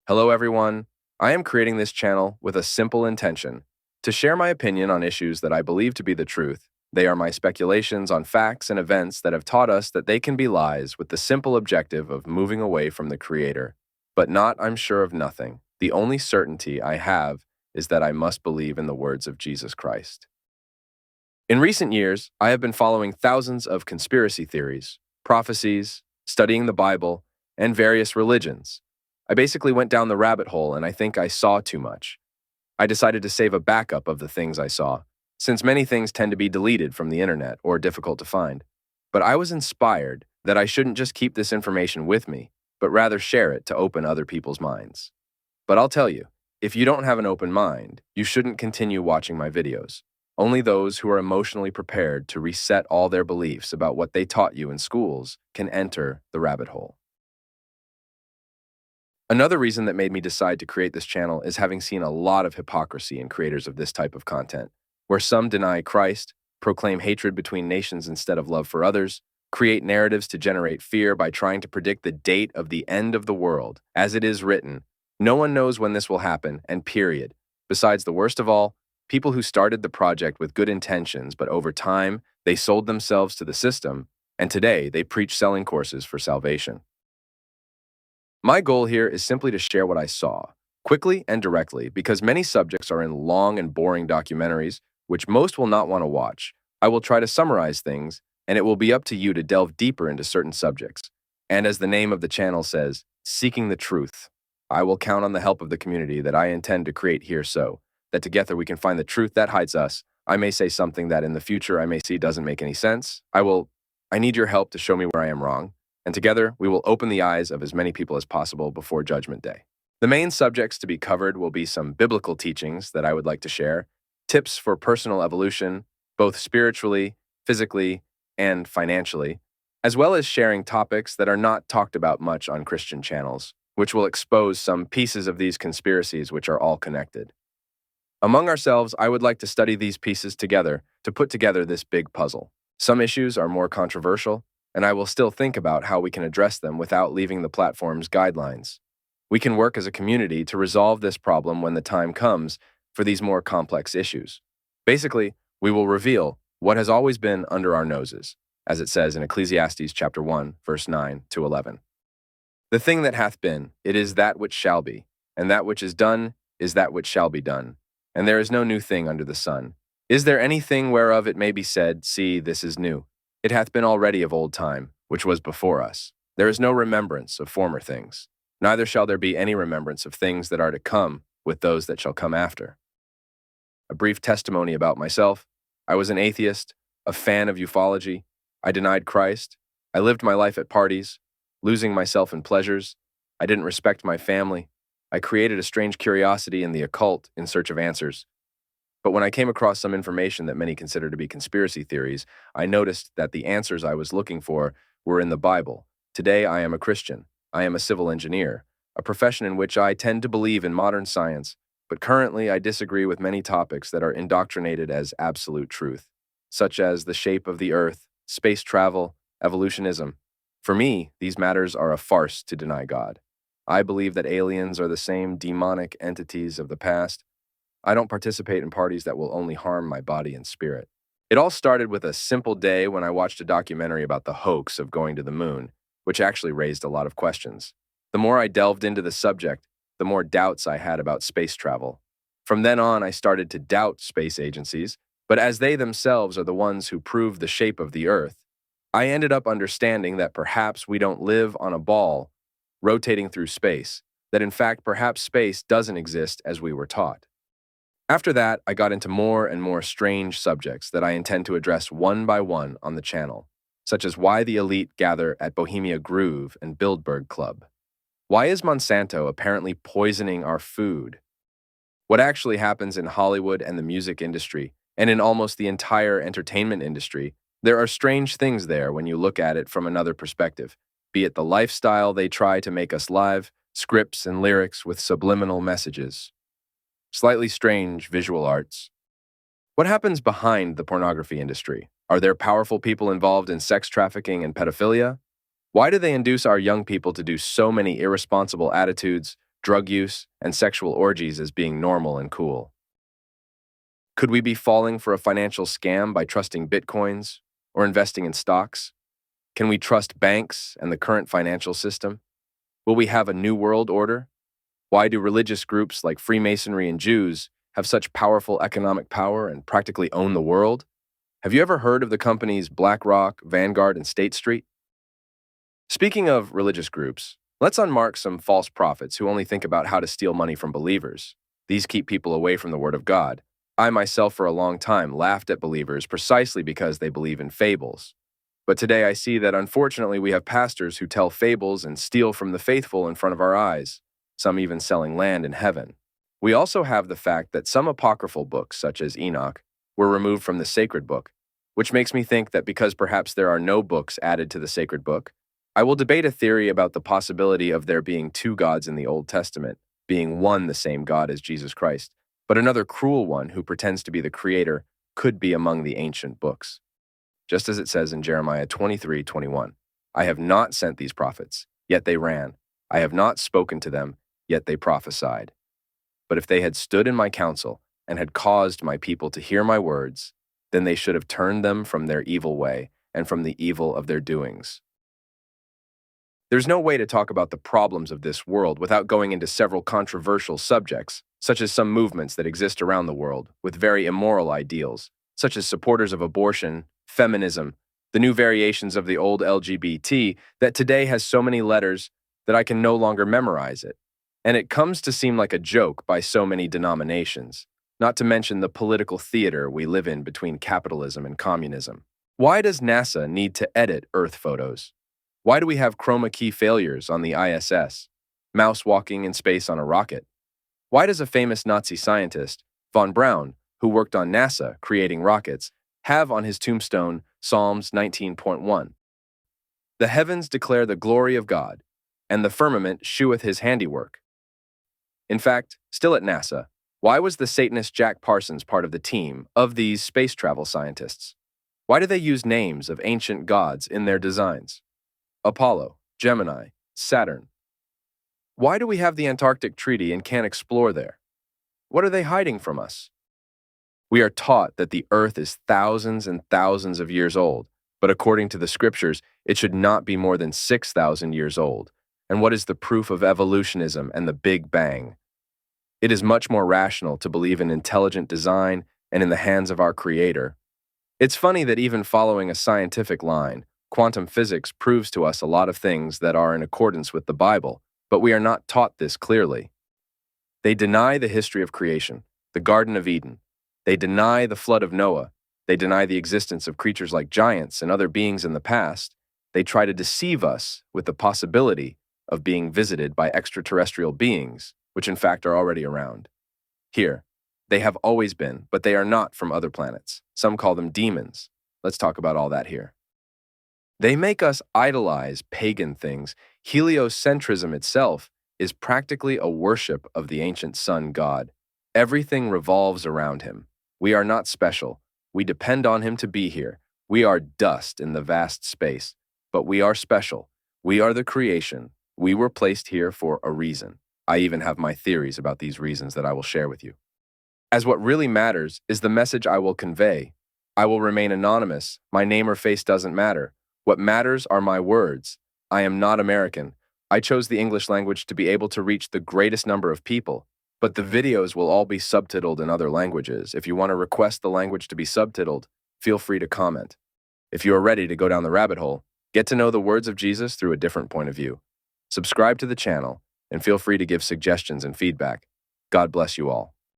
Hello, everyone. I am creating this channel with a simple intention to share my opinion on issues that I believe to be the truth. They are my speculations on facts and events that have taught us that they can be lies with the simple objective of moving away from the Creator. But not, I'm sure of nothing. The only certainty I have is that I must believe in the words of Jesus Christ. In recent years, I have been following thousands of conspiracy theories, prophecies, studying the Bible, and various religions. I basically went down the rabbit hole and I think I saw too much. I decided to save a backup of the things I saw, since many things tend to be deleted from the internet or difficult to find. But I was inspired that I shouldn't just keep this information with me, but rather share it to open other people's minds. But I'll tell you, if you don't have an open mind, you shouldn't continue watching my videos. Only those who are emotionally prepared to reset all their beliefs about what they taught you in schools can enter the rabbit hole. Another reason that made me decide to create this channel is having seen a lot of hypocrisy in creators of this type of content, where some deny Christ, proclaim hatred between nations instead of love for others, create narratives to generate fear by trying to predict the date of the end of the world. As it is written, no one knows when this will happen, and period. Besides, the worst of all, people who started the project with good intentions, but over time, they sold themselves to the system, and today they preach selling courses for salvation. My goal here is simply to share what I saw, quickly and directly, because many subjects are in long and boring documentaries, which most will not want to watch. I will try to summarize things, and it will be up to you to delve deeper into certain subjects. And as the name of the channel says, seeking the truth. I will count on the help of the community that I intend to create here so that together we can find the truth that hides us. I may say something that in the future I may see doesn't make any sense. I need your help to show me where I am wrong. And together, we will open the eyes of as many people as possible before Judgment Day. The main subjects to be covered will be some biblical teachings that I would like to share, tips for personal evolution, both spiritually, physically, and financially, as well as sharing topics that are not talked about much on Christian channels, which will expose some pieces of these conspiracies which are all connected. Among ourselves, I would like to study these pieces together to put together this big puzzle. Some issues are more controversial, and I will still think about how we can address them without leaving the platform's guidelines. We can work as a community to resolve this problem when the time comes for these more complex issues. Basically, we will reveal what has always been under our noses, as it says in Ecclesiastes chapter 1, verse 9 to 11. The thing that hath been, it is that which shall be, and that which is done is that which shall be done. And there is no new thing under the sun. Is there anything whereof it may be said, see, this is new? It hath been already of old time, which was before us. There is no remembrance of former things, neither shall there be any remembrance of things that are to come with those that shall come after. A brief testimony about myself. I was an atheist, a fan of ufology. I denied Christ. I lived my life at parties, losing myself in pleasures. I didn't respect my family. I created a strange curiosity in the occult in search of answers. But when I came across some information that many consider to be conspiracy theories, I noticed that the answers I was looking for were in the Bible. Today, I am a Christian. I am a civil engineer, a profession in which I tend to believe in modern science, but currently I disagree with many topics that are indoctrinated as absolute truth, such as the shape of the earth, space travel, evolutionism. For me, these matters are a farce to deny God. I believe that aliens are the same demonic entities of the past. I don't participate in parties that will only harm my body and spirit. It all started with a simple day when I watched a documentary about the hoax of going to the moon, which actually raised a lot of questions. The more I delved into the subject, the more doubts I had about space travel. From then on, I started to doubt space agencies, but as they themselves are the ones who prove the shape of the Earth, I ended up understanding that perhaps we don't live on a ball rotating through space, that in fact perhaps space doesn't exist as we were taught. After that, I got into more and more strange subjects that I intend to address one by one on the channel, such as why the elite gather at Bohemia Groove and Bilderberg Club. Why is Monsanto apparently poisoning our food? What actually happens in Hollywood and the music industry, and in almost the entire entertainment industry, there are strange things there when you look at it from another perspective, be it the lifestyle they try to make us live, scripts and lyrics with subliminal messages. Slightly strange visual arts. What happens behind the pornography industry? Are there powerful people involved in sex trafficking and pedophilia? Why do they induce our young people to do so many irresponsible attitudes, drug use, and sexual orgies as being normal and cool. Could we be falling for a financial scam by trusting bitcoins or investing in stocks? Can we trust banks and the current financial system? Will we have a new world order? Why do religious groups like Freemasonry and Jews have such powerful economic power and practically own the world? Have you ever heard of the companies BlackRock, Vanguard, and State Street? Speaking of religious groups, let's unmark some false prophets who only think about how to steal money from believers. These keep people away from the Word of God. I myself for a long time laughed at believers precisely because they believe in fables. But today I see that unfortunately we have pastors who tell fables and steal from the faithful in front of our eyes, some even selling land in heaven. We also have the fact that some apocryphal books, such as Enoch, were removed from the sacred book, which makes me think that because perhaps there are no books added to the sacred book, I will debate a theory about the possibility of there being two gods in the Old Testament, being one the same God as Jesus Christ, but another cruel one who pretends to be the creator could be among the ancient books. Just as it says in Jeremiah 23:21, I have not sent these prophets, yet they ran. I have not spoken to them, yet they prophesied. But if they had stood in my counsel and had caused my people to hear my words, then they should have turned them from their evil way and from the evil of their doings. There's no way to talk about the problems of this world without going into several controversial subjects, such as some movements that exist around the world with very immoral ideals, such as supporters of abortion, feminism, the new variations of the old LGBT that today has so many letters that I can no longer memorize it. And it comes to seem like a joke by so many denominations, not to mention the political theater we live in between capitalism and communism. Why does NASA need to edit Earth photos? Why do we have chroma key failures on the ISS, mouse walking in space on a rocket? Why does a famous Nazi scientist, von Braun, who worked on NASA creating rockets, have on his tombstone Psalms 19.1? The heavens declare the glory of God, and the firmament sheweth his handiwork. In fact, still at NASA, why was the Satanist Jack Parsons part of the team of these space travel scientists? Why do they use names of ancient gods in their designs? Apollo, Gemini, Saturn. Why do we have the Antarctic Treaty and can't explore there? What are they hiding from us? We are taught that the Earth is thousands and thousands of years old, but according to the scriptures, it should not be more than 6,000 years old. And what is the proof of evolutionism and the Big Bang? It is much more rational to believe in intelligent design and in the hands of our Creator. It's funny that even following a scientific line, quantum physics proves to us a lot of things that are in accordance with the Bible, but we are not taught this clearly. They deny the history of creation, the Garden of Eden. They deny the flood of Noah. They deny the existence of creatures like giants and other beings in the past. They try to deceive us with the possibility of being visited by extraterrestrial beings, which in fact are already around. Here, they have always been, but they are not from other planets. Some call them demons. Let's talk about all that here. They make us idolize pagan things. Heliocentrism itself is practically a worship of the ancient sun god. Everything revolves around him. We are not special. We depend on him to be here. We are dust in the vast space, but we are special. We are the creation. We were placed here for a reason. I even have my theories about these reasons that I will share with you. As what really matters is the message I will convey. I will remain anonymous. My name or face doesn't matter. What matters are my words. I am not American. I chose the English language to be able to reach the greatest number of people, but the videos will all be subtitled in other languages. If you want to request the language to be subtitled, feel free to comment. If you are ready to go down the rabbit hole, get to know the words of Jesus through a different point of view. Subscribe to the channel and feel free to give suggestions and feedback. God bless you all.